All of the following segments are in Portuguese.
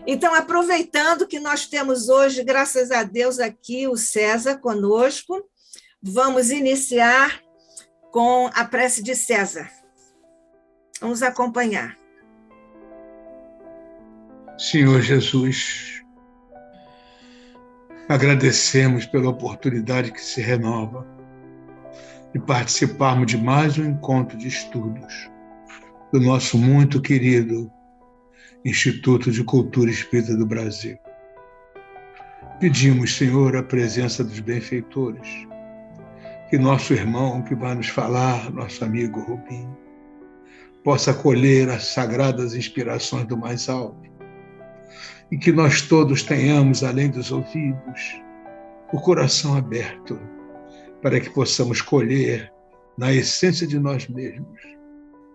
Então, aproveitando que nós temos hoje, graças a Deus, aqui o César conosco, vamos iniciar com a prece de César. Vamos acompanhar. Senhor Jesus, agradecemos pela oportunidade que se renova de participarmos de mais um encontro de estudos do nosso muito querido Instituto de Cultura Espírita do Brasil. Pedimos, Senhor, a presença dos benfeitores, que nosso irmão que vai nos falar, nosso amigo Rubim, possa acolher as sagradas inspirações do mais alto e que nós todos tenhamos, além dos ouvidos, o coração aberto para que possamos colher na essência de nós mesmos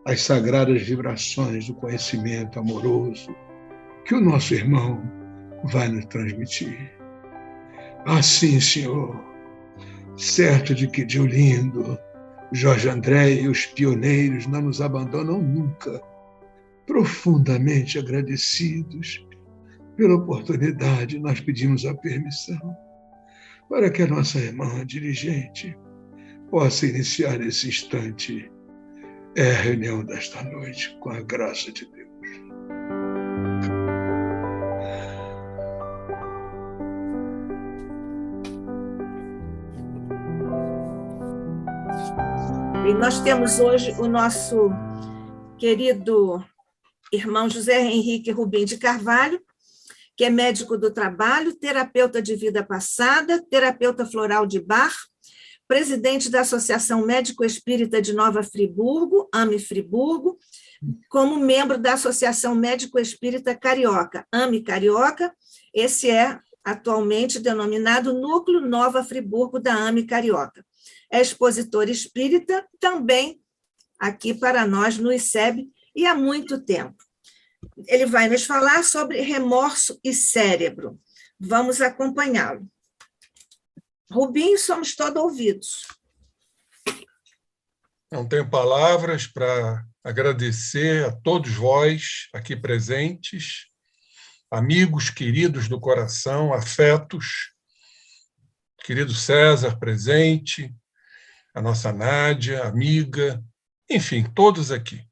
as sagradas vibrações do conhecimento amoroso que o nosso irmão vai nos transmitir. Assim, Senhor, certo de que Diolindo, Jorge André e os pioneiros não nos abandonam nunca, profundamente agradecidos pela oportunidade, nós pedimos a permissão para que a nossa irmã dirigente possa iniciar nesse instante a reunião desta noite, com a graça de Deus. E nós temos hoje o nosso querido irmão José Henrique Rubim de Carvalho, que é médico do trabalho, terapeuta de vida passada, terapeuta floral de Bach, presidente da Associação Médico Espírita de Nova Friburgo, AME Friburgo, como membro da Associação Médico Espírita Carioca, AME Carioca. Esse é atualmente denominado Núcleo Nova Friburgo da AME Carioca. É expositor espírita, também aqui para nós no ICEB, e há muito tempo. Ele vai nos falar sobre remorso e cérebro. Vamos acompanhá-lo. Rubim, somos todos ouvidos. Não tenho palavras para agradecer a todos vós aqui presentes, amigos queridos do coração, afetos, querido César presente, a nossa Nádia, amiga, enfim, todos aqui,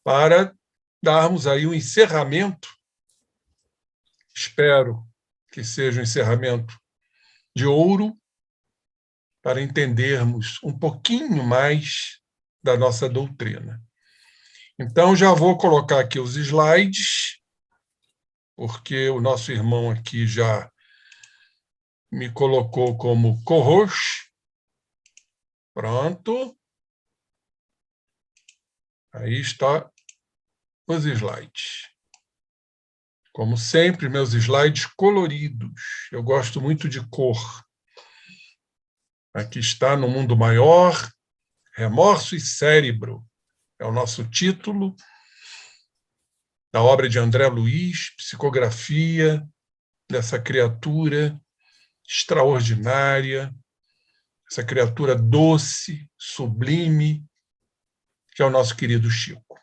para darmos aí um encerramento, espero que seja um encerramento de ouro, para entendermos um pouquinho mais da nossa doutrina. Então, já vou colocar aqui os slides, porque o nosso irmão aqui já me colocou como co-host. Pronto. Aí está os slides. Como sempre, meus slides coloridos. Eu gosto muito de cor. Aqui está No Mundo Maior, Remorso e Cérebro. É o nosso título da obra de André Luiz, psicografia dessa criatura extraordinária, essa criatura doce, sublime, que é o nosso querido Chico.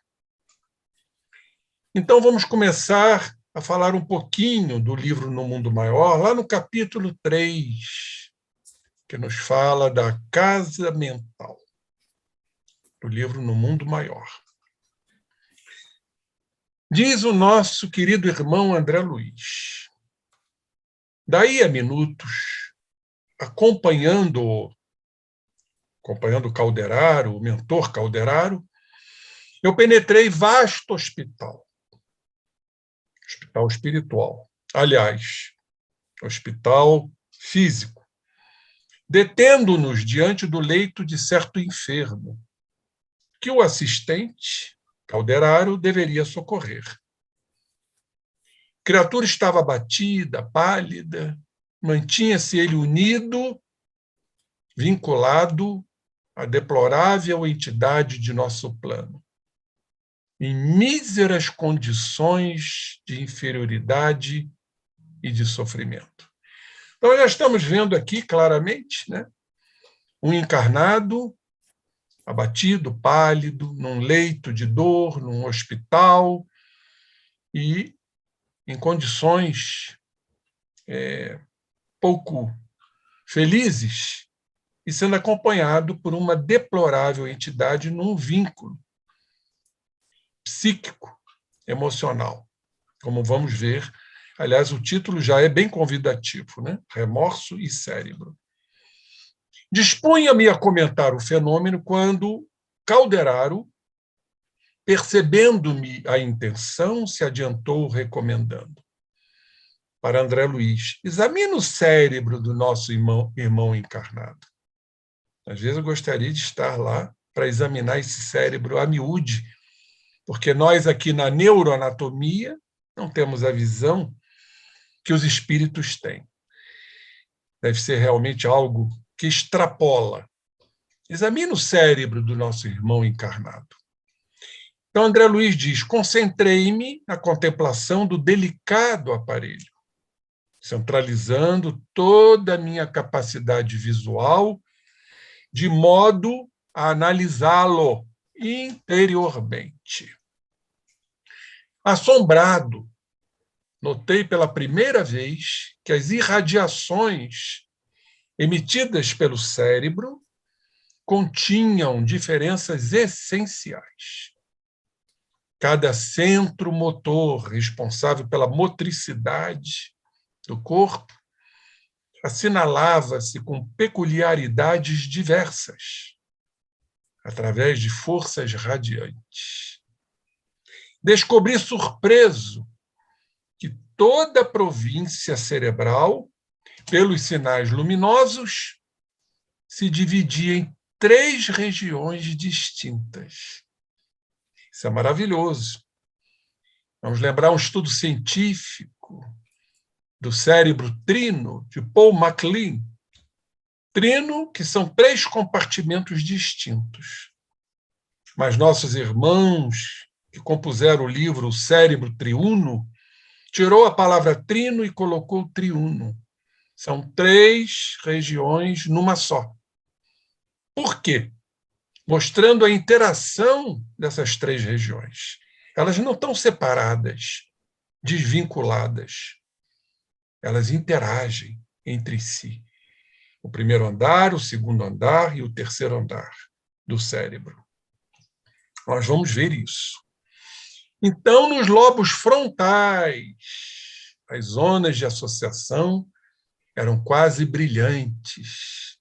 Então, vamos começar a falar um pouquinho do livro No Mundo Maior, lá no capítulo 3, que nos fala da casa mental, do livro No Mundo Maior. Diz o nosso querido irmão André Luiz: daí a minutos, acompanhando Calderaro, o mentor Calderaro, eu penetrei vasto hospital espiritual, aliás, hospital físico, detendo-nos diante do leito de certo enfermo, que o assistente, Calderaro, deveria socorrer. A criatura estava abatida, pálida, mantinha-se ele unido, vinculado à deplorável entidade de nosso plano, em míseras condições de inferioridade e de sofrimento. Então, já estamos vendo aqui claramente, né, um encarnado, abatido, pálido, num leito de dor, num hospital, e em condições pouco felizes e sendo acompanhado por uma deplorável entidade num vínculo psíquico, emocional, como vamos ver. Aliás, o título já é bem convidativo, né? Remorso e cérebro. Dispunha-me a comentar o fenômeno quando Calderaro, percebendo-me a intenção, se adiantou recomendando. Para André Luiz, examina o cérebro do nosso irmão encarnado. Às vezes eu gostaria de estar lá para examinar esse cérebro a miúde, porque nós aqui na neuroanatomia não temos a visão que os espíritos têm. Deve ser realmente algo que extrapola. Examina o cérebro do nosso irmão encarnado. Então, André Luiz diz, concentrei-me na contemplação do delicado aparelho, centralizando toda a minha capacidade visual, de modo a analisá-lo interiormente. Assombrado, notei pela primeira vez que as irradiações emitidas pelo cérebro continham diferenças essenciais. Cada centro motor responsável pela motricidade do corpo assinalava-se com peculiaridades diversas, através de forças radiantes. Descobri surpreso que toda a província cerebral, pelos sinais luminosos, se dividia em 3 regiões distintas. Isso é maravilhoso. Vamos lembrar um estudo científico do cérebro trino, de Paul MacLean. Trino, que são 3 compartimentos distintos. Mas nossos irmãos, que compuseram o livro O Cérebro Triuno, tirou a palavra trino e colocou triuno. São 3 regiões numa só. Por quê? Mostrando a interação dessas 3 regiões. Elas não estão separadas, desvinculadas. Elas interagem entre si. O primeiro andar, o segundo andar e o terceiro andar do cérebro. Nós vamos ver isso. Então, nos lobos frontais, as zonas de associação eram quase brilhantes.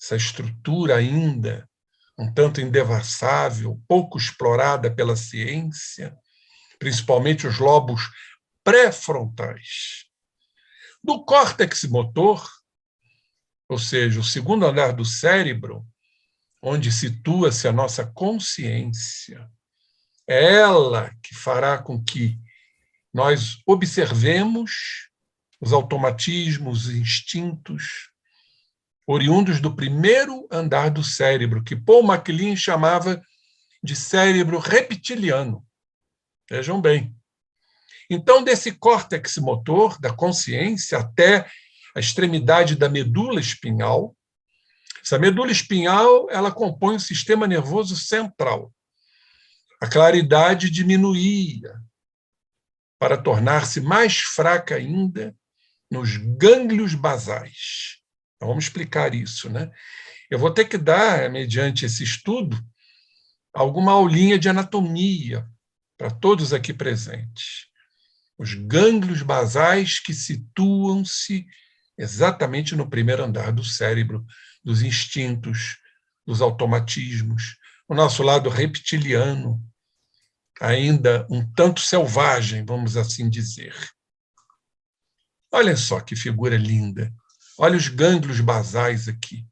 Essa estrutura ainda um tanto indevassável, pouco explorada pela ciência, principalmente os lobos pré-frontais. Do córtex motor, ou seja, o segundo andar do cérebro, onde situa-se a nossa consciência, é ela que fará com que nós observemos os automatismos, os instintos, oriundos do primeiro andar do cérebro, que Paul MacLean chamava de cérebro reptiliano. Vejam bem. Então, desse córtex motor, da consciência, até a extremidade da medula espinhal, essa medula espinhal, ela compõe o sistema nervoso central. A claridade diminuía para tornar-se mais fraca ainda nos gânglios basais. Então, vamos explicar isso, né? Eu vou ter que dar, mediante esse estudo, alguma aulinha de anatomia para todos aqui presentes. Os gânglios basais que situam-se exatamente no primeiro andar do cérebro, dos instintos, dos automatismos, o nosso lado reptiliano, ainda um tanto selvagem, vamos assim dizer. Olha só que figura linda. Olha os gânglios basais aqui.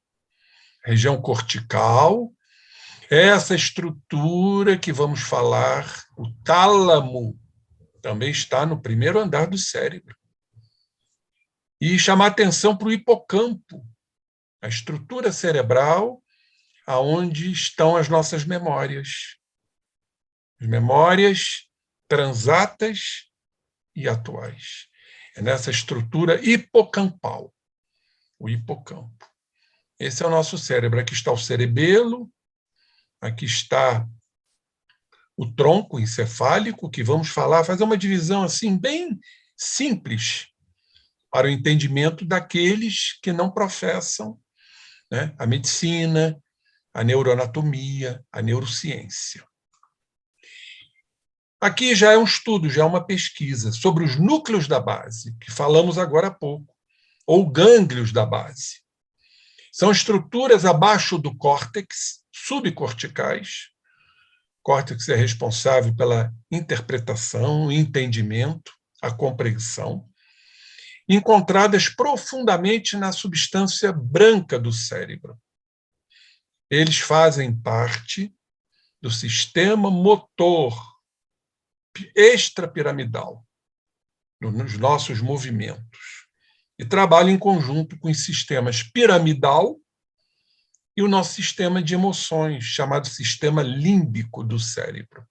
Região cortical, essa estrutura que vamos falar, o tálamo, também está no primeiro andar do cérebro. E chamar atenção para o hipocampo, a estrutura cerebral aonde estão as nossas memórias. As memórias transatas e atuais. É nessa estrutura hipocampal, o hipocampo. Esse é o nosso cérebro. Aqui está o cerebelo, aqui está o tronco encefálico, que vamos falar, fazer uma divisão assim bem simples para o entendimento daqueles que não professam, né, a medicina, a neuroanatomia, a neurociência. Aqui já é um estudo, já é uma pesquisa sobre os núcleos da base, que falamos agora há pouco, ou gânglios da base. São estruturas abaixo do córtex, subcorticais. O córtex é responsável pela interpretação, o entendimento, a compreensão, encontradas profundamente na substância branca do cérebro. Eles fazem parte do sistema motor extrapiramidal, nos nossos movimentos, e trabalham em conjunto com os sistemas piramidal e o nosso sistema de emoções, chamado sistema límbico do cérebro.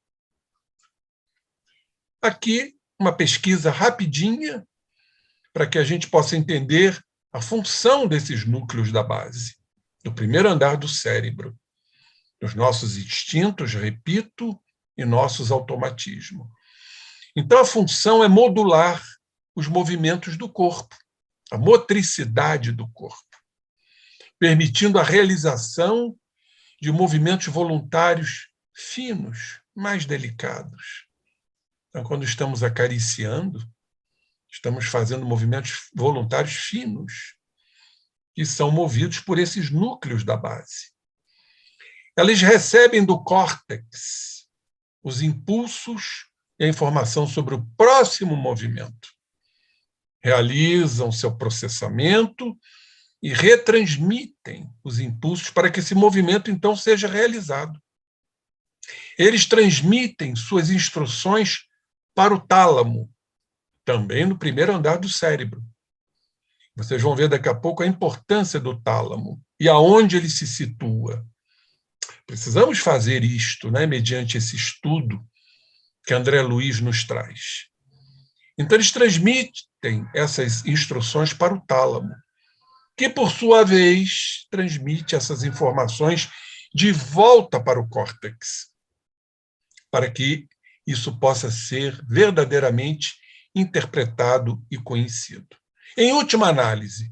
Aqui, uma pesquisa rapidinha para que a gente possa entender a função desses núcleos da base, do primeiro andar do cérebro, dos nossos instintos, repito, e nossos automatismos. Então, a função é modular os movimentos do corpo, a motricidade do corpo, permitindo a realização de movimentos voluntários finos, mais delicados. Então, quando estamos acariciando, estamos fazendo movimentos voluntários finos, que são movidos por esses núcleos da base. Eles recebem do córtex os impulsos e a informação sobre o próximo movimento. Realizam seu processamento e retransmitem os impulsos para que esse movimento, então, seja realizado. Eles transmitem suas instruções para o tálamo, também no primeiro andar do cérebro. Vocês vão ver daqui a pouco a importância do tálamo e aonde ele se situa. Precisamos fazer isto, né, mediante esse estudo que André Luiz nos traz. Então, eles transmitem essas instruções para o tálamo, que, por sua vez, transmite essas informações de volta para o córtex, para que isso possa ser verdadeiramente interpretado e conhecido. Em última análise,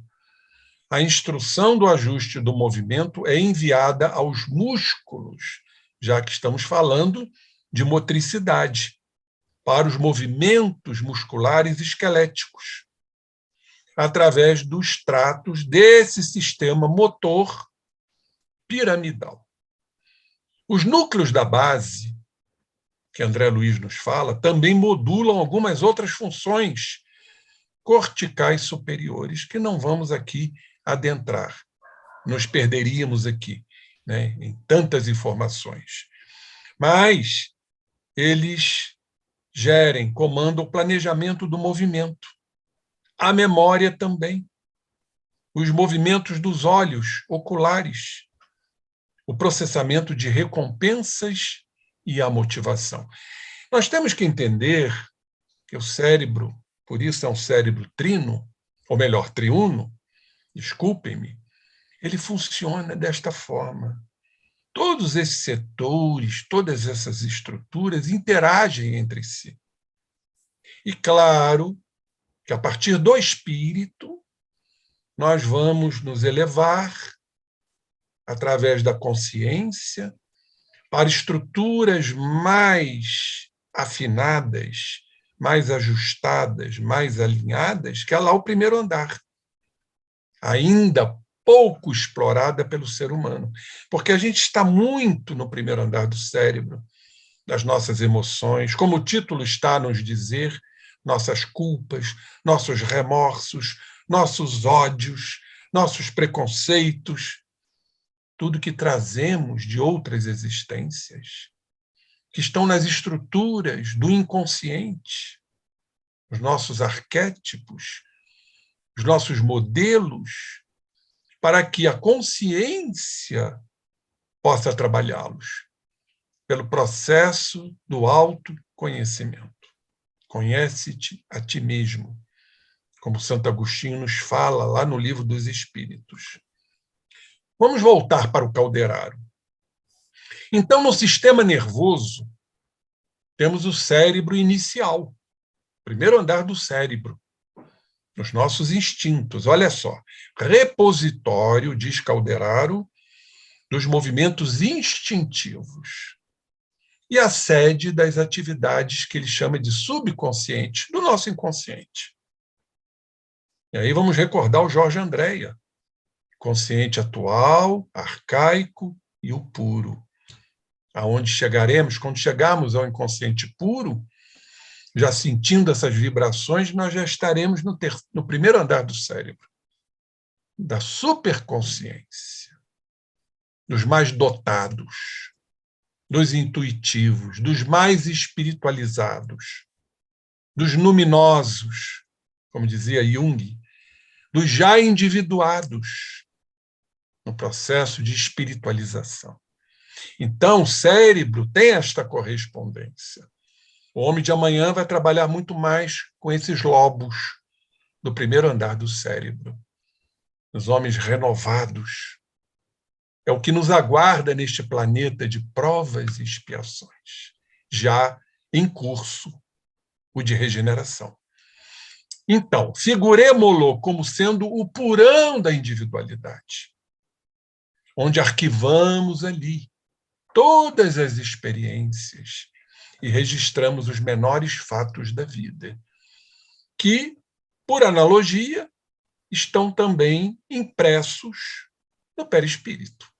a instrução do ajuste do movimento é enviada aos músculos, já que estamos falando de motricidade, para os movimentos musculares esqueléticos, através dos tratos desse sistema motor piramidal. Os núcleos da base, que André Luiz nos fala, também modulam algumas outras funções corticais superiores, que não vamos aqui adentrar. Nos perderíamos aqui, né, em tantas informações. Mas eles gerem, comandam o planejamento do movimento, a memória também, os movimentos dos olhos oculares, o processamento de recompensas e a motivação. Nós temos que entender que o cérebro, por isso é um cérebro trino, ou melhor, triuno, desculpem-me, ele funciona desta forma. Todos esses setores, todas essas estruturas interagem entre si. E claro que a partir do espírito, nós vamos nos elevar através da consciência para estruturas mais afinadas, mais ajustadas, mais alinhadas, que é lá o primeiro andar. Ainda pouco explorada pelo ser humano, porque a gente está muito no primeiro andar do cérebro, das nossas emoções, como o título está a nos dizer, nossas culpas, nossos remorsos, nossos ódios, nossos preconceitos, tudo que trazemos de outras existências, que estão nas estruturas do inconsciente, os nossos arquétipos, os nossos modelos, para que a consciência possa trabalhá-los pelo processo do autoconhecimento. Conhece-te a ti mesmo, como Santo Agostinho nos fala lá no Livro dos Espíritos. Vamos voltar para o calderário. Então, no sistema nervoso, temos o cérebro inicial, primeiro andar do cérebro, os nossos instintos. Olha só, repositório, diz Calderaro, dos movimentos instintivos e a sede das atividades que ele chama de subconsciente, do nosso inconsciente. E aí vamos recordar o Jorge Andréa, consciente atual, arcaico e o puro. Aonde chegaremos, quando chegarmos ao inconsciente puro, já sentindo essas vibrações, nós já estaremos no primeiro andar do cérebro, da superconsciência, dos mais dotados, dos intuitivos, dos mais espiritualizados, dos luminosos, como dizia Jung, dos já individuados no processo de espiritualização. Então, o cérebro tem esta correspondência. O homem de amanhã vai trabalhar muito mais com esses lobos do primeiro andar do cérebro, os homens renovados. É o que nos aguarda neste planeta de provas e expiações, já em curso, o de regeneração. Então, figuremo-lo como sendo o purão da individualidade, onde arquivamos ali todas as experiências e registramos os menores fatos da vida, que, por analogia, estão também impressos no perispírito.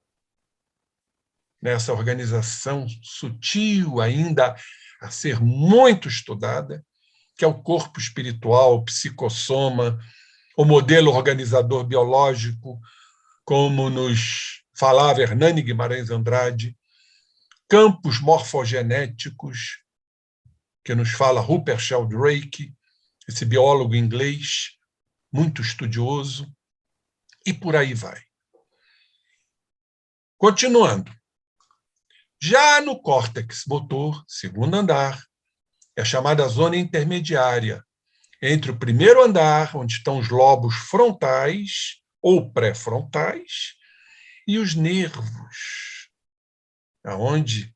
Nessa organização sutil, ainda a ser muito estudada, que é o corpo espiritual, o psicossoma, o modelo organizador biológico, como nos falava Hernani Guimarães Andrade, campos morfogenéticos, que nos fala Rupert Sheldrake, esse biólogo inglês, muito estudioso, e por aí vai. Continuando. Já no córtex motor, segundo andar, é a chamada zona intermediária, entre o primeiro andar, onde estão os lobos frontais ou pré-frontais, e os nervos, aonde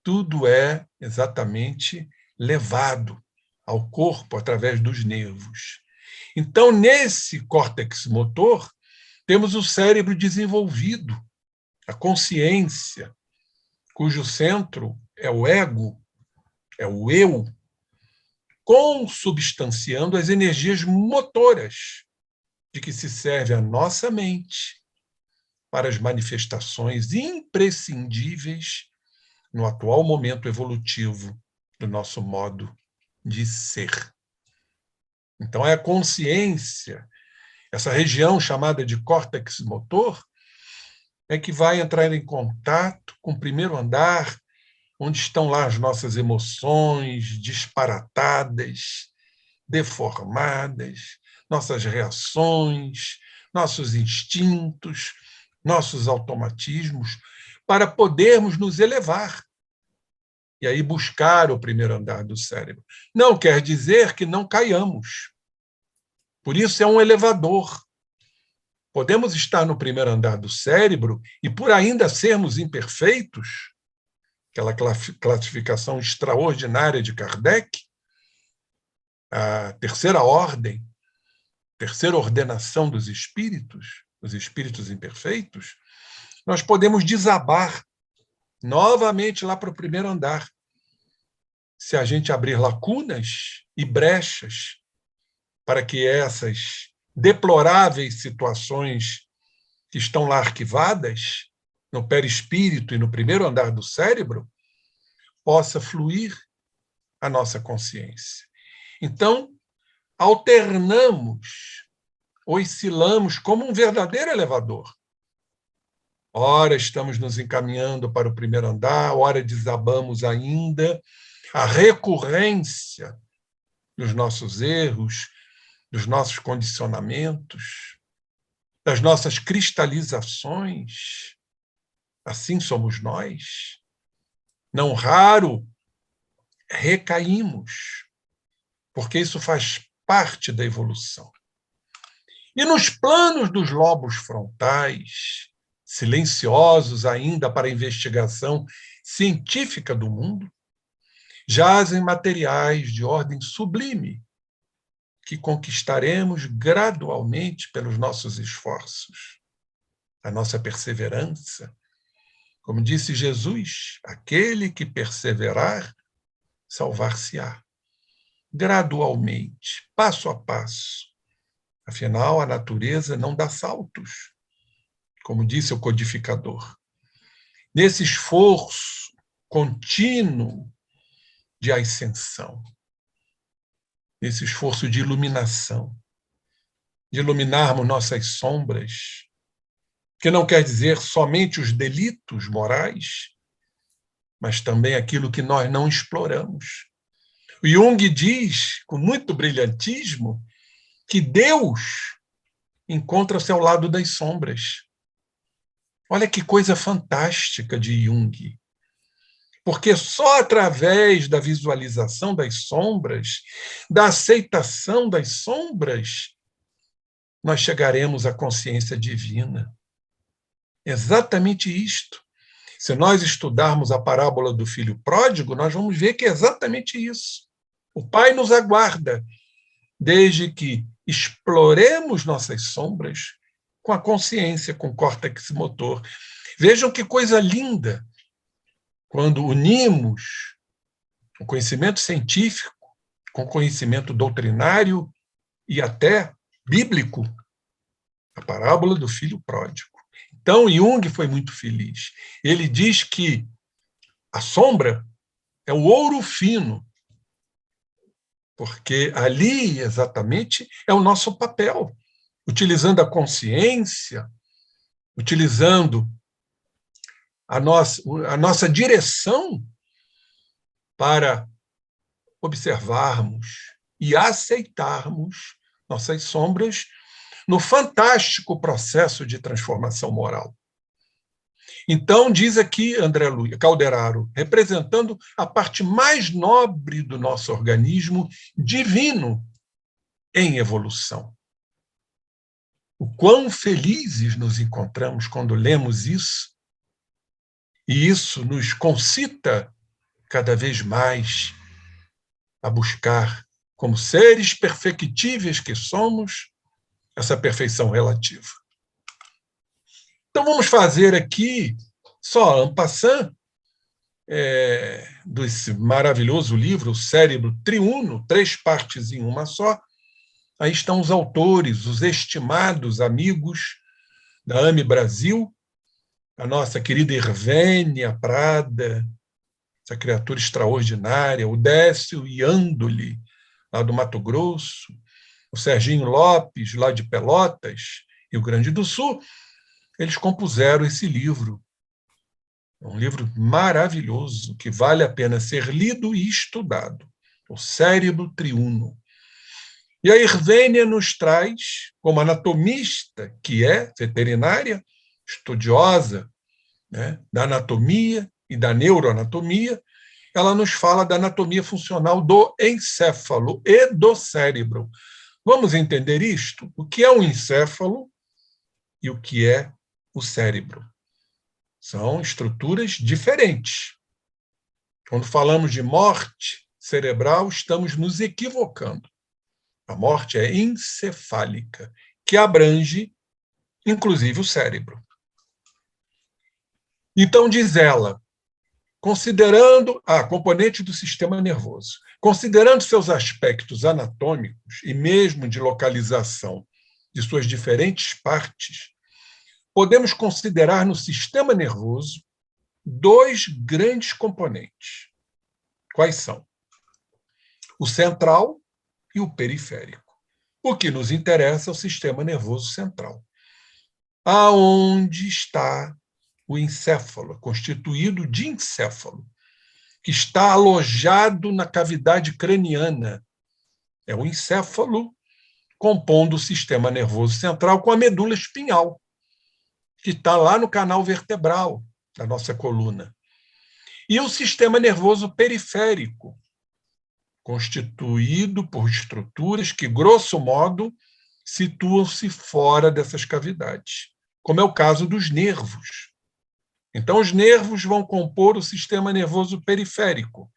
tudo é exatamente levado ao corpo através dos nervos. Então, nesse córtex motor, temos o cérebro desenvolvido, a consciência, cujo centro é o ego, é o eu, consubstanciando as energias motoras de que se serve a nossa mente para as manifestações imprescindíveis no atual momento evolutivo do nosso modo de ser. Então, é a consciência, essa região chamada de córtex motor, é que vai entrar em contato com o primeiro andar, onde estão lá as nossas emoções disparatadas, deformadas, nossas reações, nossos instintos, nossos automatismos, para podermos nos elevar e aí buscar o primeiro andar do cérebro. Não quer dizer que não caiamos. Por isso é um elevador. Podemos estar no primeiro andar do cérebro e, por ainda sermos imperfeitos, aquela classificação extraordinária de Kardec, a terceira ordem, terceira ordenação dos espíritos, os espíritos imperfeitos, nós podemos desabar novamente lá para o primeiro andar, se a gente abrir lacunas e brechas para que essas deploráveis situações que estão lá arquivadas no perispírito e no primeiro andar do cérebro possa fluir a nossa consciência. Então, alternamos, oscilamos como um verdadeiro elevador. Ora estamos nos encaminhando para o primeiro andar, ora desabamos ainda. A recorrência dos nossos erros, dos nossos condicionamentos, das nossas cristalizações, assim somos nós. Não raro recaímos, porque isso faz parte da evolução. E nos planos dos lobos frontais, silenciosos ainda para a investigação científica do mundo, jazem materiais de ordem sublime, que conquistaremos gradualmente pelos nossos esforços, a nossa perseverança. Como disse Jesus, aquele que perseverar, salvar-se-á. Gradualmente, passo a passo. Afinal, a natureza não dá saltos, como disse o codificador. Nesse esforço contínuo de ascensão, nesse esforço de iluminação, de iluminarmos nossas sombras, que não quer dizer somente os delitos morais, mas também aquilo que nós não exploramos. O Jung diz, com muito brilhantismo, que Deus encontra-se ao lado das sombras. Olha que coisa fantástica de Jung. Porque só através da visualização das sombras, da aceitação das sombras, nós chegaremos à consciência divina. Exatamente isto. Se nós estudarmos a parábola do filho pródigo, nós vamos ver que é exatamente isso. O Pai nos aguarda, desde que exploremos nossas sombras com a consciência, com o córtex motor. Vejam que coisa linda quando unimos o conhecimento científico com o conhecimento doutrinário e até bíblico, a parábola do filho pródigo. Então, Jung foi muito feliz. Ele diz que a sombra é o ouro fino, porque ali, exatamente, é o nosso papel, utilizando a consciência, utilizando a nossa direção para observarmos e aceitarmos nossas sombras no fantástico processo de transformação moral. Então, diz aqui André Luiz Calderaro, representando a parte mais nobre do nosso organismo divino em evolução. O quão felizes nos encontramos quando lemos isso, e isso nos concita cada vez mais a buscar, como seres perfectíveis que somos, essa perfeição relativa. Então, vamos fazer aqui, só en passant, desse maravilhoso livro, O Cérebro Triuno, 3 partes em uma só. Aí estão os autores, os estimados amigos da AME Brasil, a nossa querida Irvênia Prada, essa criatura extraordinária, o Décio Iandoli, lá do Mato Grosso, o Serginho Lopes, lá de Pelotas, Rio Grande do Sul. Eles compuseram esse livro. É um livro maravilhoso, que vale a pena ser lido e estudado. O Cérebro Triuno. E a Irvênia nos traz, como anatomista, que é veterinária, estudiosa, né, da anatomia e da neuroanatomia, ela nos fala da anatomia funcional do encéfalo e do cérebro. Vamos entender isto? O que é o encéfalo e o que é o cérebro? São estruturas diferentes. Quando falamos de morte cerebral, estamos nos equivocando. A morte é encefálica, que abrange, inclusive, o cérebro. Então, diz ela, considerando a componente do sistema nervoso, considerando seus aspectos anatômicos e mesmo de localização de suas diferentes partes, podemos considerar no sistema nervoso 2 grandes componentes. Quais são? O central e o periférico. O que nos interessa é o sistema nervoso central. Aonde está o encéfalo, constituído de encéfalo, que está alojado na cavidade craniana. É o encéfalo compondo o sistema nervoso central com a medula espinhal, que está lá no canal vertebral da nossa coluna. E o sistema nervoso periférico, constituído por estruturas que, grosso modo, situam-se fora dessas cavidades, como é o caso dos nervos. Então, os nervos vão compor o sistema nervoso periférico,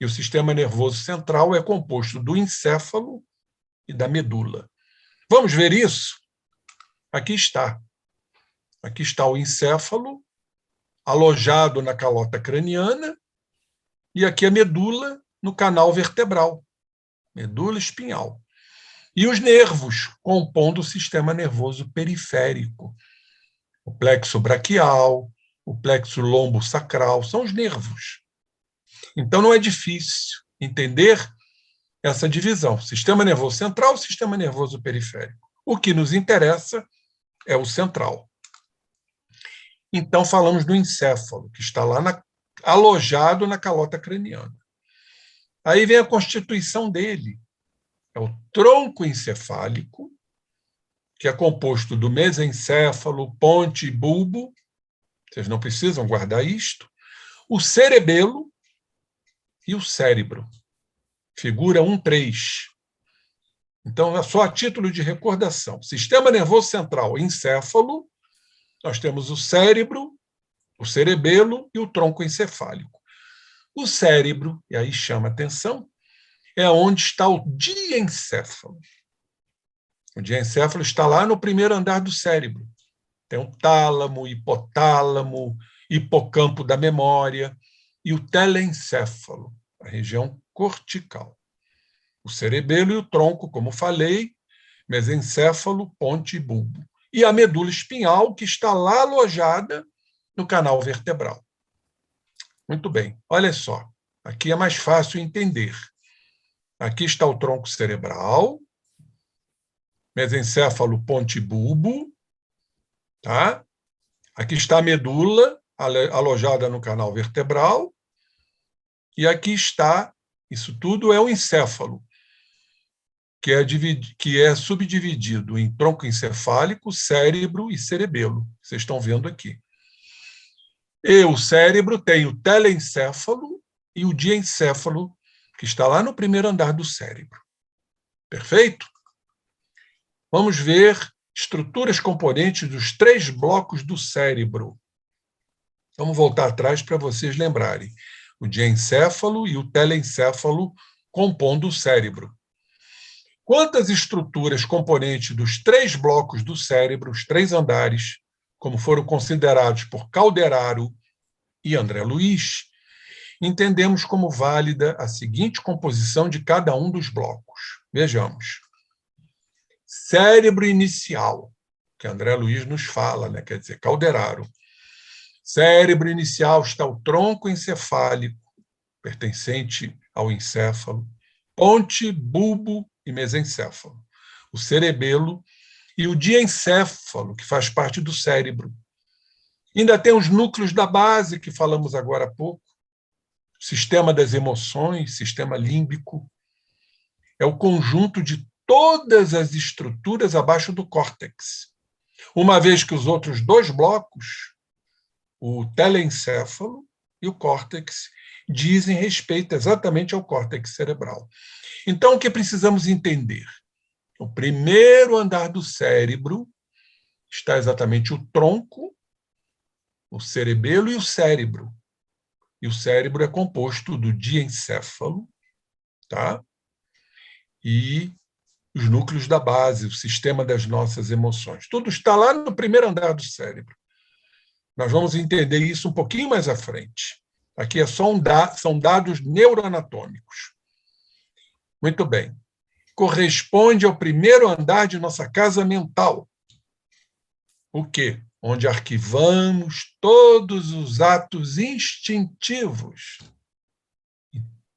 E o sistema nervoso central é composto do encéfalo e da medula. Vamos ver isso? Aqui está. Aqui está o encéfalo, alojado na calota craniana, e aqui a medula no canal vertebral, medula espinhal. E os nervos, compondo o sistema nervoso periférico. O plexo braquial, o plexo lombosacral, são os nervos. Então, não é difícil entender essa divisão. Sistema nervoso central, sistema nervoso periférico. O que nos interessa é o central. Então, falamos do encéfalo, que está lá alojado na calota craniana. Aí vem a constituição dele. É o tronco encefálico, que é composto do mesencéfalo, ponte e bulbo. Vocês não precisam guardar isto. O cerebelo e o cérebro. Figura 1.3. Então, é só a título de recordação. Sistema nervoso central, encéfalo. Nós temos o cérebro, o cerebelo e o tronco encefálico. O cérebro, e aí chama atenção, é onde está o diencéfalo. O diencéfalo está lá no primeiro andar do cérebro. Tem o tálamo, hipotálamo, hipocampo da memória e o telencéfalo, a região cortical. O cerebelo e o tronco, como falei, mesencéfalo, ponte e bulbo. E a medula espinhal, que está lá alojada no canal vertebral. Muito bem, olha só. Aqui é mais fácil entender. Aqui está o tronco cerebral, mesencéfalo, ponte e bulbo. Tá? Aqui está a medula, alojada no canal vertebral. E aqui está, isso tudo é o encéfalo, que é subdividido em tronco encefálico, cérebro e cerebelo. Vocês estão vendo aqui. E o cérebro tem o telencéfalo e o diencéfalo, que está lá no primeiro andar do cérebro. Perfeito? Vamos ver estruturas componentes dos 3 blocos do cérebro. Vamos voltar atrás para vocês lembrarem. O diencéfalo e o telencéfalo compondo o cérebro. Quantas estruturas componentes dos 3 blocos do cérebro, os 3 andares, como foram considerados por Calderaro e André Luiz, entendemos como válida a seguinte composição de cada um dos blocos? Vejamos. Cérebro inicial, que André Luiz nos fala, né? Quer dizer, Calderaro. Cérebro inicial está o tronco encefálico, pertencente ao encéfalo, ponte, bulbo e mesencéfalo, o cerebelo e o diencéfalo, que faz parte do cérebro. Ainda tem os núcleos da base, que falamos agora há pouco, sistema das emoções, sistema límbico. É o conjunto de todas as estruturas abaixo do córtex. Uma vez que os outros 2 blocos, o telencéfalo e o córtex, dizem respeito exatamente ao córtex cerebral. Então, o que precisamos entender? O primeiro andar do cérebro está exatamente o tronco, o cerebelo e o cérebro. E o cérebro é composto do diencéfalo, tá? E os núcleos da base, o sistema das nossas emoções. Tudo está lá no primeiro andar do cérebro. Nós vamos entender isso um pouquinho mais à frente. Aqui é só são dados neuroanatômicos. Muito bem. Corresponde ao primeiro andar de nossa casa mental. O quê? Onde arquivamos todos os atos instintivos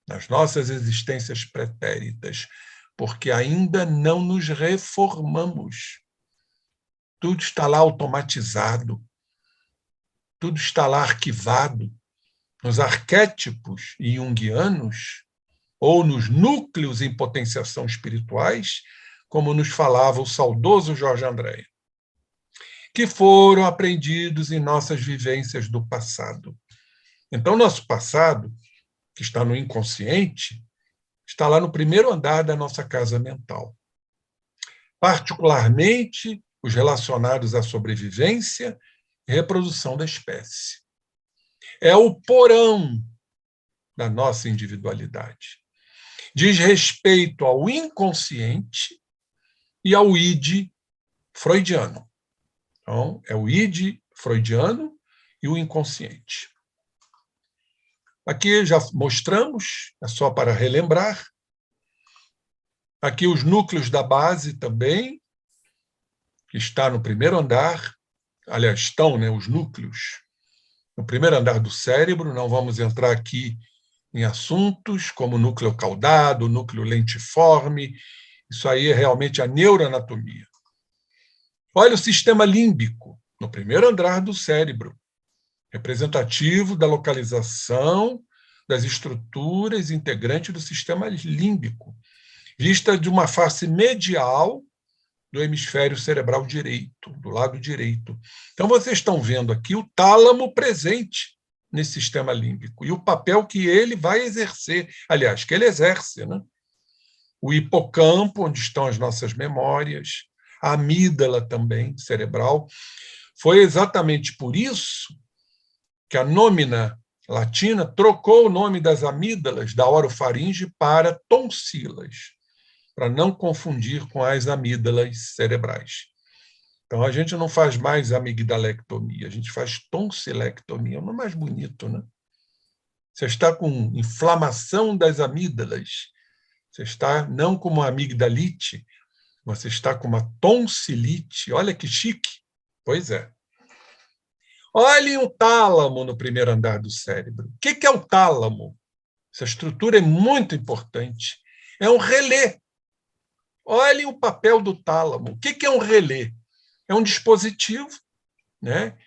nas nossas existências pretéritas, porque ainda não nos reformamos. Tudo está lá automatizado, tudo está lá arquivado. Nos arquétipos junguianos, ou nos núcleos em potenciação espirituais, como nos falava o saudoso Jorge Andréa, que foram aprendidos em nossas vivências do passado. Então, nosso passado, que está no inconsciente, está lá no primeiro andar da nossa casa mental. Particularmente os relacionados à sobrevivência e reprodução da espécie. É o porão da nossa individualidade. Diz respeito ao inconsciente e ao id freudiano. Então, é o id freudiano e o inconsciente. Aqui já mostramos, é só para relembrar. Aqui os núcleos da base também, que está no primeiro andar. Aliás, estão, né, os núcleos no primeiro andar do cérebro. Não vamos entrar aqui em assuntos como núcleo caudado, núcleo lentiforme. Isso aí é realmente a neuroanatomia. Olha o sistema límbico, no primeiro andar do cérebro, representativo da localização das estruturas integrantes do sistema límbico, vista de uma face medial do hemisfério cerebral direito, do lado direito. Então, vocês estão vendo aqui o tálamo presente nesse sistema límbico e o papel que ele vai exercer, aliás, que ele exerce, né? O hipocampo, onde estão as nossas memórias, a amígdala também, cerebral. Foi exatamente por isso que a nômina latina trocou o nome das amígdalas da orofaringe para tonsilas, para não confundir com as amígdalas cerebrais. Então, a gente não faz mais amigdalectomia, a gente faz tonsilectomia, é o nome mais bonito, né? Você está com inflamação das amígdalas, você está não com uma amigdalite, você está com uma tonsilite. Olha que chique. Pois é. Olhe o tálamo no primeiro andar do cérebro. O que é o tálamo? Essa estrutura é muito importante. É um relé. Olhe o papel do tálamo. O que é um relé? É um dispositivo, né,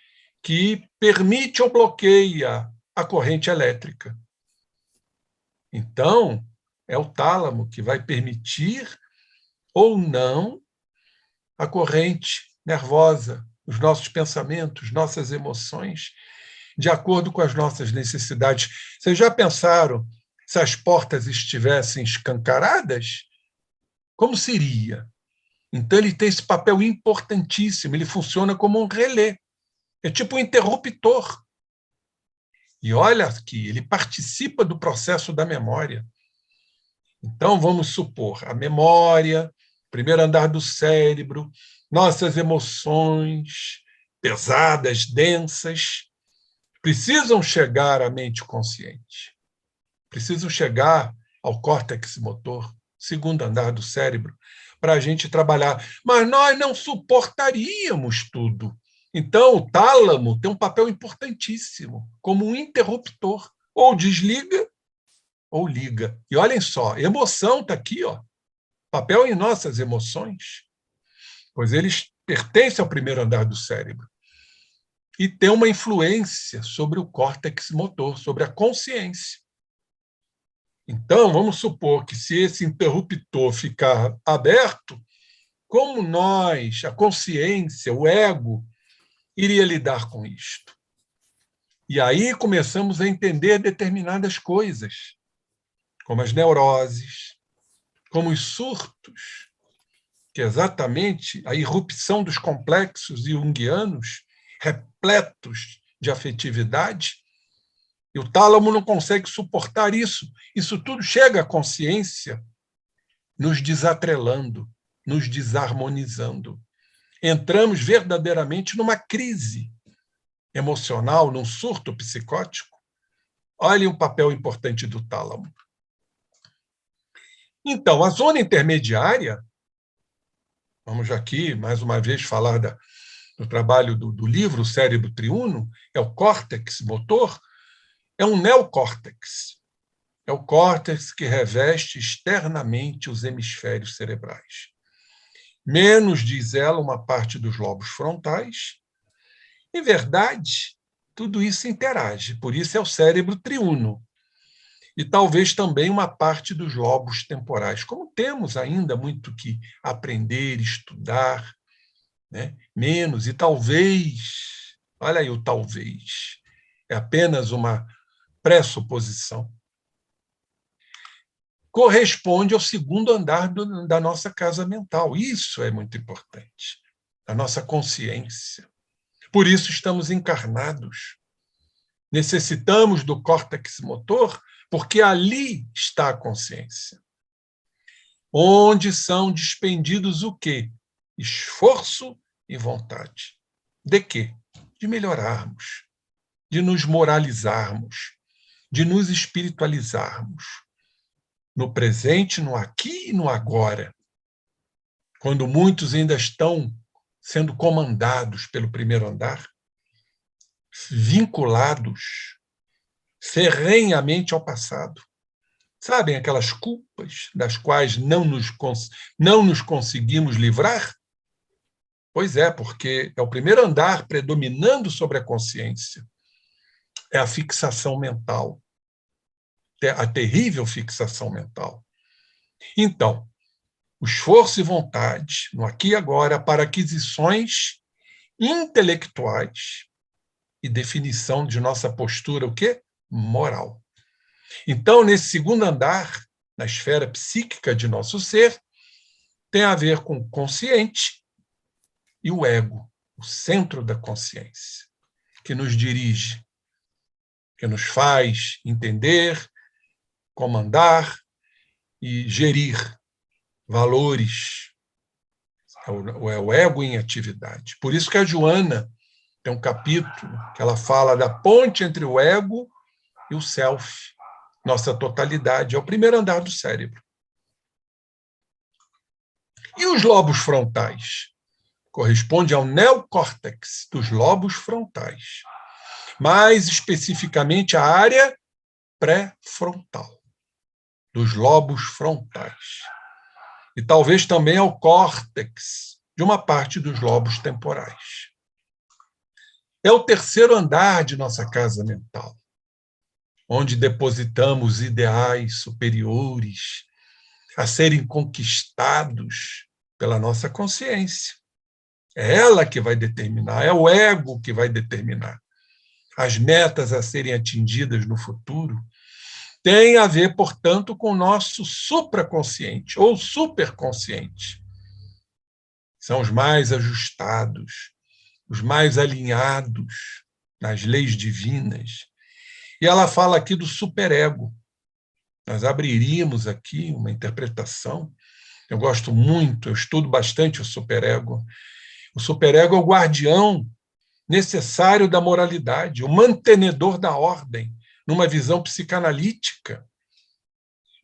que permite ou bloqueia a corrente elétrica. Então, é o tálamo que vai permitir ou não a corrente nervosa, os nossos pensamentos, nossas emoções, de acordo com as nossas necessidades. Vocês já pensaram se as portas estivessem escancaradas? Como seria? Então, ele tem esse papel importantíssimo, ele funciona como um relé, é tipo um interruptor. E olha aqui, ele participa do processo da memória. Então, vamos supor, a memória, primeiro andar do cérebro, nossas emoções pesadas, densas, precisam chegar à mente consciente, precisam chegar ao córtex motor, segundo andar do cérebro, para a gente trabalhar. Mas nós não suportaríamos tudo. Então, o tálamo tem um papel importantíssimo, como um interruptor. Ou desliga, ou liga. E olhem só, emoção está aqui, ó. Papel em nossas emoções, pois eles pertencem ao primeiro andar do cérebro e tem uma influência sobre o córtex motor, sobre a consciência. Então, vamos supor que se esse interruptor ficar aberto, como nós, a consciência, o ego, iria lidar com isto? E aí começamos a entender determinadas coisas, como as neuroses, como os surtos, que é exatamente a irrupção dos complexos junguianos, repletos de afetividade, e o tálamo não consegue suportar isso. Isso tudo chega à consciência, nos desatrelando, nos desarmonizando. Entramos verdadeiramente numa crise emocional, num surto psicótico. Olhem o papel importante do tálamo. Então, a zona intermediária, vamos aqui, mais uma vez, falar do trabalho do livro Cérebro Triuno, é o córtex motor, é um neocórtex. É o córtex que reveste externamente os hemisférios cerebrais. Menos, diz ela, uma parte dos lobos frontais. Em verdade, tudo isso interage, por isso é o cérebro triuno. E talvez também uma parte dos lobos temporais. Como temos ainda muito que aprender, estudar, né? Menos, e talvez, olha aí o talvez, é apenas uma pressuposição, corresponde ao segundo andar da nossa casa mental. Isso é muito importante, a nossa consciência. Por isso estamos encarnados. Necessitamos do córtex motor porque ali está a consciência, onde são despendidos o quê? Esforço e vontade. De quê? De melhorarmos, de nos moralizarmos, de nos espiritualizarmos, no presente, no aqui e no agora, quando muitos ainda estão sendo comandados pelo primeiro andar, vinculados ferrenhamente ao passado. Sabem aquelas culpas das quais não nos conseguimos livrar? Pois é, porque é o primeiro andar predominando sobre a consciência. É a fixação mental, a terrível fixação mental. Então, o esforço e vontade, no aqui e agora, para aquisições intelectuais e definição de nossa postura, o quê? Moral. Então, nesse segundo andar, na esfera psíquica de nosso ser, tem a ver com o consciente e o ego, o centro da consciência, que nos dirige, que nos faz entender, comandar e gerir valores. É o ego em atividade. Por isso que a Joana tem um capítulo que ela fala da ponte entre o ego e o self, nossa totalidade. É o primeiro andar do cérebro. E os lobos frontais? Corresponde ao neocórtex dos lobos frontais. Mais especificamente, a área pré-frontal dos lobos frontais. E talvez também ao córtex de uma parte dos lobos temporais. É o terceiro andar de nossa casa mental, onde depositamos ideais superiores a serem conquistados pela nossa consciência. É ela que vai determinar, é o ego que vai determinar. As metas a serem atingidas no futuro têm a ver, portanto, com o nosso supraconsciente ou superconsciente. São os mais ajustados, os mais alinhados nas leis divinas. E ela fala aqui do superego. Nós abriríamos aqui uma interpretação. Eu gosto muito, eu estudo bastante o superego. O superego é o guardião necessário da moralidade, o mantenedor da ordem, numa visão psicanalítica.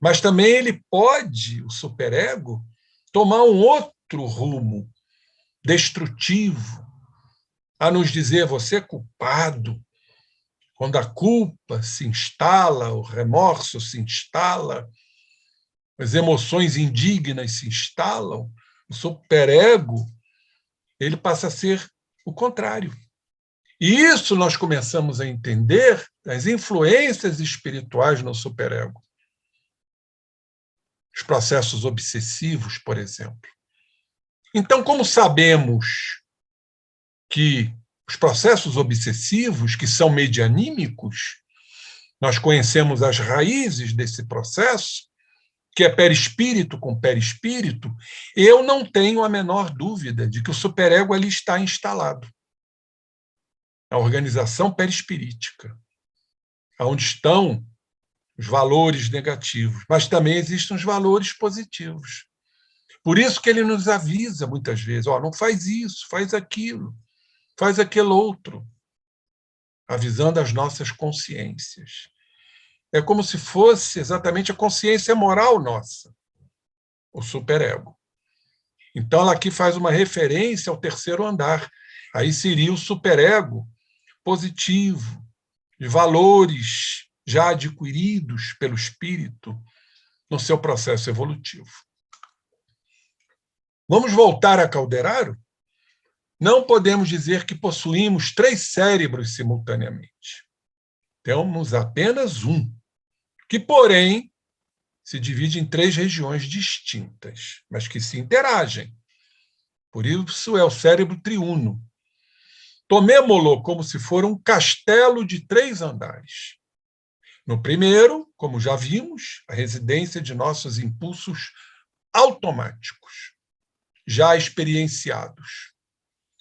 Mas também ele pode, o superego, tomar um outro rumo destrutivo, a nos dizer, você é culpado. Quando a culpa se instala, o remorso se instala, as emoções indignas se instalam, o superego, ele passa a ser o contrário. E isso nós começamos a entender as influências espirituais no superego. Os processos obsessivos, por exemplo. Então, como sabemos que os processos obsessivos, que são medianímicos, nós conhecemos as raízes desse processo, que é perispírito com perispírito, eu não tenho a menor dúvida de que o superego ali está instalado. A organização perispirítica, onde estão os valores negativos, mas também existem os valores positivos. Por isso que ele nos avisa muitas vezes, não faz isso, faz aquilo, faz aquele outro, avisando as nossas consciências. É como se fosse exatamente a consciência moral nossa, o superego. Então, ela aqui faz uma referência ao terceiro andar. Aí seria o superego positivo, de valores já adquiridos pelo espírito no seu processo evolutivo. Vamos voltar a Calderaro? Não podemos dizer que possuímos 3 cérebros simultaneamente. Temos apenas um, que, porém, se divide em 3 regiões distintas, mas que se interagem. Por isso é o cérebro triuno. Tomemo-lo como se for um castelo de 3 andares. No primeiro, como já vimos, a residência de nossos impulsos automáticos, já experienciados,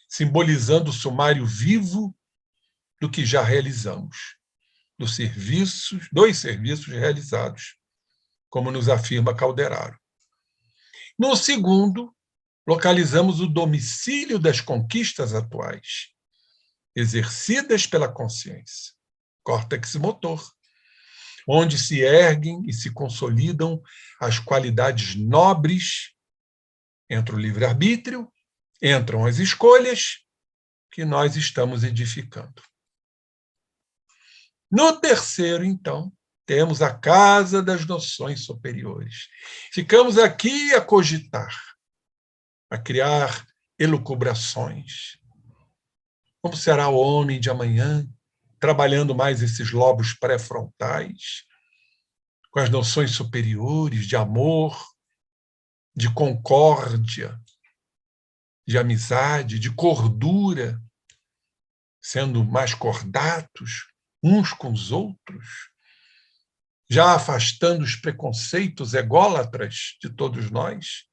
simbolizando o sumário vivo do que já realizamos. dos serviços realizados, como nos afirma Calderaro. No segundo, localizamos o domicílio das conquistas atuais, exercidas pela consciência, córtex motor, onde se erguem e se consolidam as qualidades nobres, entra o livre-arbítrio, entram as escolhas que nós estamos edificando. No terceiro, então, temos a casa das noções superiores. Ficamos aqui a cogitar, a criar elucubrações. Como será o homem de amanhã, trabalhando mais esses lobos pré-frontais, com as noções superiores de amor, de concórdia, de amizade, de cordura, sendo mais cordatos uns com os outros, já afastando os preconceitos ególatras de todos nós,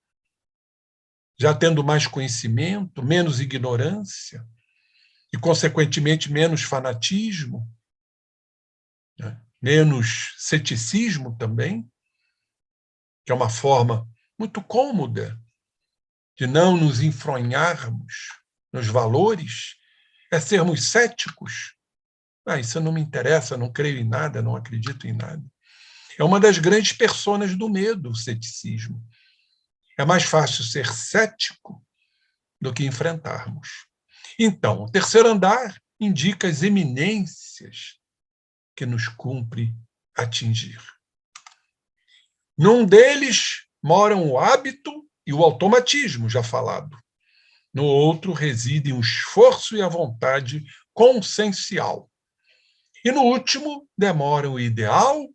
já tendo mais conhecimento, menos ignorância e, consequentemente, menos fanatismo, né? Menos ceticismo também, que é uma forma muito cômoda de não nos enfronharmos nos valores, é sermos céticos. Isso não me interessa, não creio em nada, não acredito em nada. É uma das grandes personas do medo, o ceticismo. É mais fácil ser cético do que enfrentarmos. Então, o terceiro andar indica as eminências que nos cumpre atingir. Num deles moram o hábito e o automatismo, já falado. No outro residem o esforço e a vontade consciencial. E no último demoram o ideal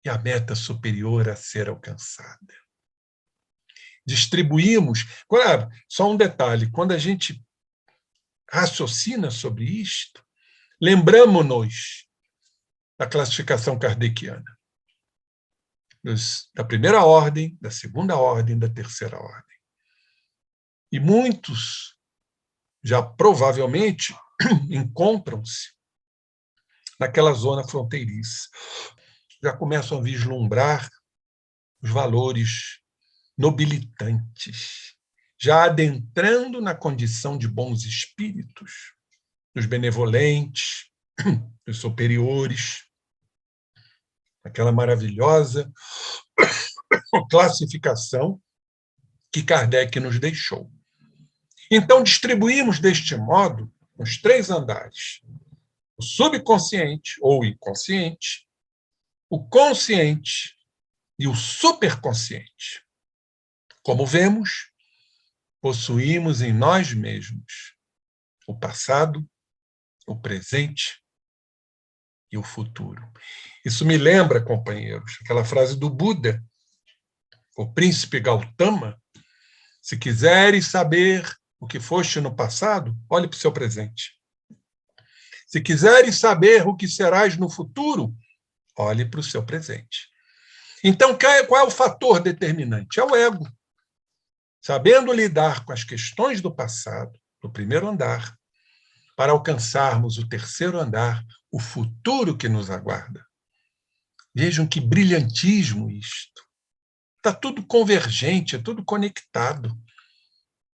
e a meta superior a ser alcançada. Distribuímos... Só um detalhe, quando a gente raciocina sobre isto, lembramos-nos da classificação kardeciana, da primeira ordem, da segunda ordem, da terceira ordem. E muitos já provavelmente encontram-se naquela zona fronteiriça. Já começam a vislumbrar os valores nobilitantes, já adentrando na condição de bons espíritos, dos benevolentes, dos superiores, aquela maravilhosa classificação que Kardec nos deixou. Então, distribuímos deste modo os três andares: o subconsciente ou inconsciente, o consciente e o superconsciente. Como vemos, possuímos em nós mesmos o passado, o presente e o futuro. Isso me lembra, companheiros, aquela frase do Buda, o príncipe Gautama: se quiseres saber o que foste no passado, olhe para o seu presente. Se quiseres saber o que serás no futuro, olhe para o seu presente. Então, qual é o fator determinante? É o ego. Sabendo lidar com as questões do passado, do primeiro andar, para alcançarmos o terceiro andar, o futuro que nos aguarda. Vejam que brilhantismo isto. Está tudo convergente, é tudo conectado.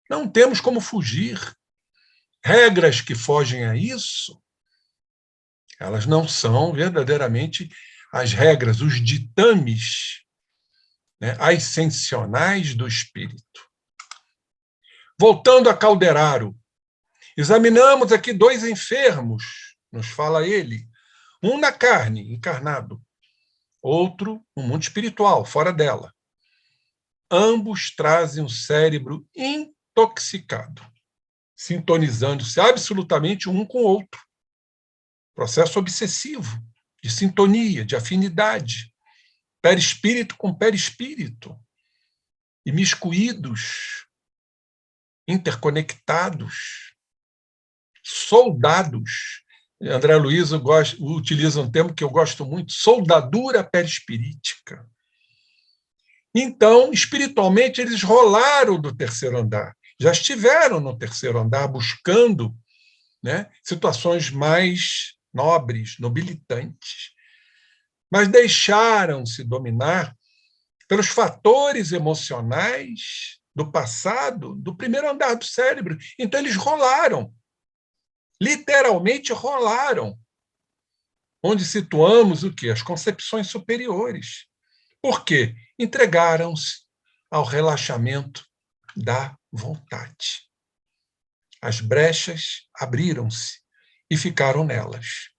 Não temos como fugir. Regras que fogem a isso, elas não são verdadeiramente as regras, os ditames, né, ascensionais do espírito. Voltando a Calderaro, examinamos aqui dois enfermos, nos fala ele, um na carne, encarnado, outro no mundo espiritual, fora dela. Ambos trazem um cérebro intoxicado, sintonizando-se absolutamente um com o outro. Processo obsessivo, de sintonia, de afinidade, perispírito com perispírito, imiscuídos, interconectados, soldados. André Luiz utiliza um termo que eu gosto muito, soldadura perispirítica. Então, espiritualmente, eles rolaram do terceiro andar, já estiveram no terceiro andar buscando, né, situações mais nobres, nobilitantes, mas deixaram-se dominar pelos fatores emocionais do passado, do primeiro andar do cérebro. Então, eles rolaram, literalmente rolaram, onde situamos o quê? As concepções superiores. Por quê? Entregaram-se ao relaxamento da vontade. As brechas abriram-se e ficaram nelas.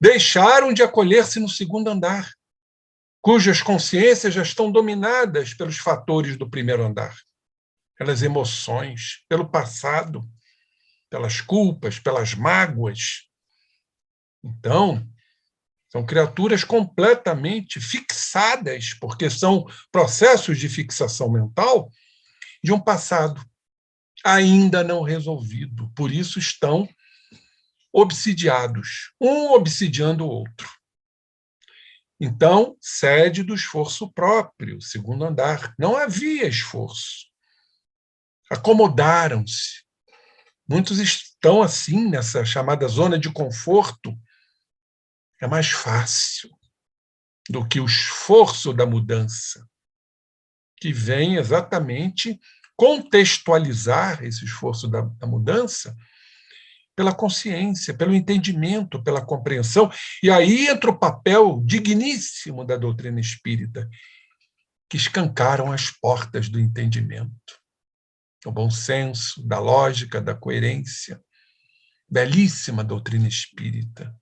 Deixaram de acolher-se no segundo andar, cujas consciências já estão dominadas pelos fatores do primeiro andar, pelas emoções, pelo passado, pelas culpas, pelas mágoas. Então, são criaturas completamente fixadas, porque são processos de fixação mental de um passado ainda não resolvido. Por isso estão obsidiados, um obsidiando o outro. Então, cede do esforço próprio, segundo andar. Não havia esforço. Acomodaram-se. Muitos estão assim, nessa chamada zona de conforto. É mais fácil do que o esforço da mudança, que vem exatamente contextualizar esse esforço da mudança pela consciência, pelo entendimento, pela compreensão. E aí entra o papel digníssimo da doutrina espírita, que escancaram as portas do entendimento, do bom senso, da lógica, da coerência. Belíssima doutrina espírita.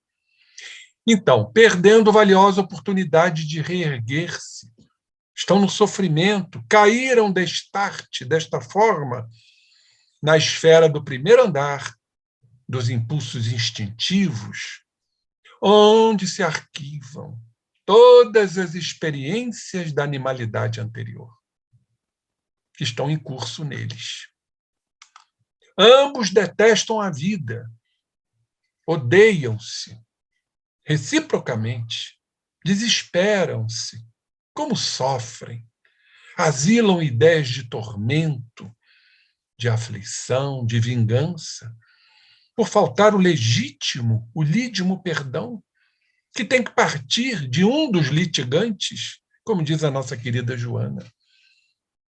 Então, perdendo valiosa oportunidade de reerguer-se, estão no sofrimento, caíram desta forma na esfera do primeiro andar, dos impulsos instintivos, onde se arquivam todas as experiências da animalidade anterior, que estão em curso neles. Ambos detestam a vida, odeiam-se reciprocamente, desesperam-se, como sofrem, asilam ideias de tormento, de aflição, de vingança, por faltar o legítimo, o lídimo perdão, que tem que partir de um dos litigantes, como diz a nossa querida Joana,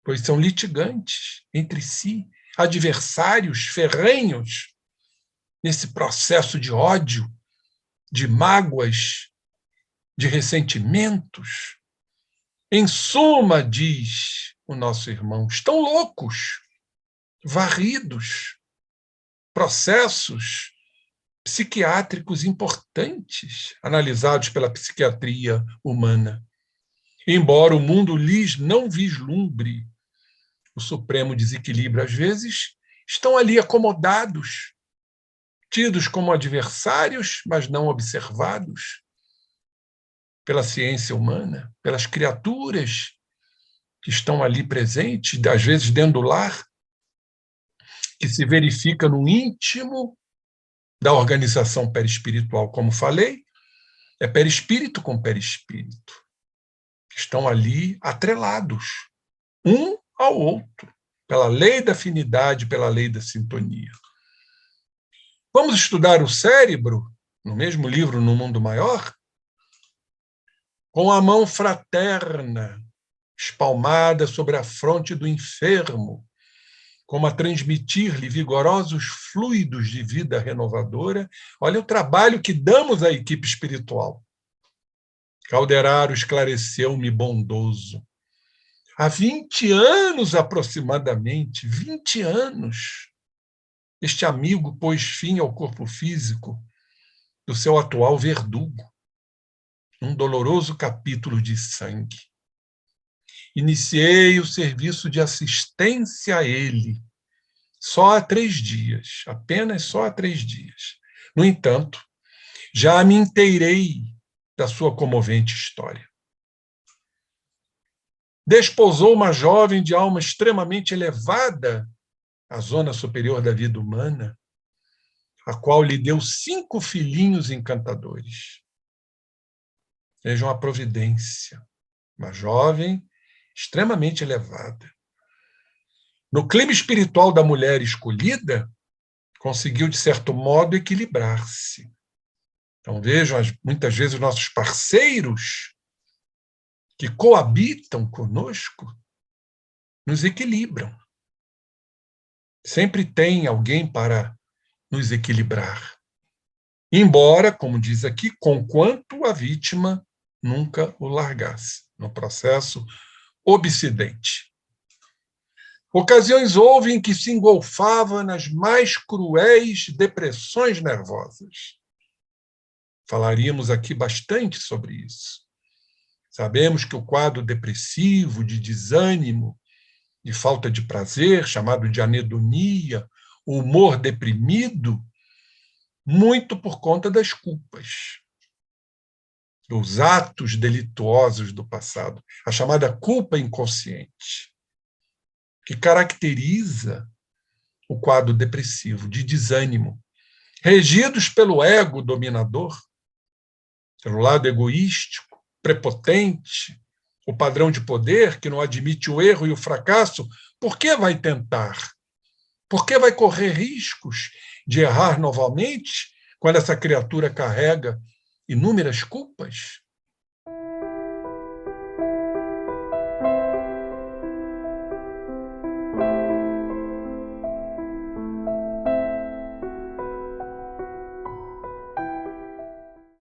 pois são litigantes entre si, adversários ferrenhos, nesse processo de ódio, de mágoas, de ressentimentos. Em suma, diz o nosso irmão, estão loucos, varridos, processos psiquiátricos importantes, analisados pela psiquiatria humana. Embora o mundo lhes não vislumbre o supremo desequilíbrio, às vezes estão ali acomodados, tidos como adversários, mas não observados pela ciência humana, pelas criaturas que estão ali presentes, às vezes dentro do lar, que se verifica no íntimo da organização perispiritual, como falei, é perispírito com perispírito, que estão ali atrelados, um ao outro, pela lei da afinidade, pela lei da sintonia. Vamos estudar o cérebro, no mesmo livro, No Mundo Maior, com a mão fraterna, espalmada sobre a fronte do enfermo, como a transmitir-lhe vigorosos fluidos de vida renovadora. Olha o trabalho que damos à equipe espiritual. Calderaro esclareceu-me bondoso. Há 20 anos aproximadamente, 20 anos, este amigo pôs fim ao corpo físico do seu atual verdugo, um doloroso capítulo de sangue. Iniciei o serviço de assistência a ele só há 3 dias, apenas só há 3 dias. No entanto, já me inteirei da sua comovente história. Desposou uma jovem de alma extremamente elevada à zona superior da vida humana, a qual lhe deu 5 filhinhos encantadores. Vejam a providência. Uma jovem extremamente elevada. No clima espiritual da mulher escolhida, conseguiu, de certo modo, equilibrar-se. Então, vejam, muitas vezes, os nossos parceiros que coabitam conosco nos equilibram. Sempre tem alguém para nos equilibrar. Embora, como diz aqui, conquanto a vítima nunca o largasse, no processo obsidente. Ocasiões houve em que se engolfava nas mais cruéis depressões nervosas. Falaríamos aqui bastante sobre isso. Sabemos que o quadro depressivo, de desânimo, de falta de prazer, chamado de anedonia, o humor deprimido, muito por conta das culpas, dos atos delituosos do passado, a chamada culpa inconsciente, que caracteriza o quadro depressivo, de desânimo, regidos pelo ego dominador, pelo lado egoístico, prepotente, o padrão de poder que não admite o erro e o fracasso. Por que vai tentar? Por que vai correr riscos de errar novamente quando essa criatura carrega inúmeras culpas?